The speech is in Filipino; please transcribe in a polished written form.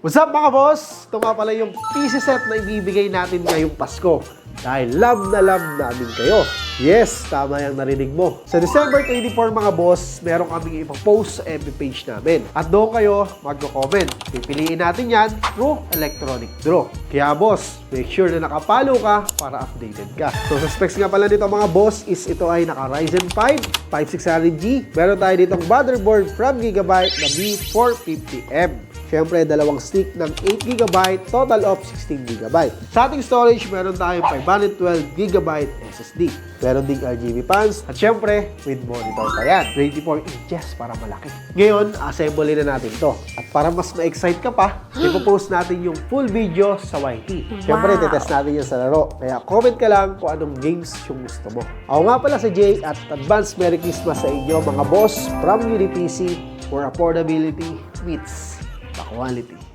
What's up mga boss? Ito nga pala yung PC set na ibibigay natin ngayong Pasko. Dahil love na namin kayo. Yes, tama yung narinig mo. Sa December 24 mga boss, meron kaming ipopost sa FB page namin. At doon kayo magko-comment. Pipiliin natin yan through electronic draw. Kaya boss, make sure na nakapalo ka para updated ka. So sa specs nga pala nito mga boss is ito ay naka Ryzen 5 5600G. Meron tayo ditong motherboard from Gigabyte na B450M. Siyempre, dalawang stick ng 8GB, total of 16GB. Sa ating storage, meron tayong 512GB SSD. Meron ding RGB fans. At siyempre, with monitor pa yan. 24 inches para malaki. Ngayon, assembly na natin to. At para mas ma-excite ka pa, ipopost natin yung full video sa YT. Siyempre, titest natin yan sa laro. Kaya comment ka lang kung anong games yung gusto mo. Ako nga pala si Jay at advance Merry Christmas sa inyo mga boss from UniPC, where affordability meets the quality.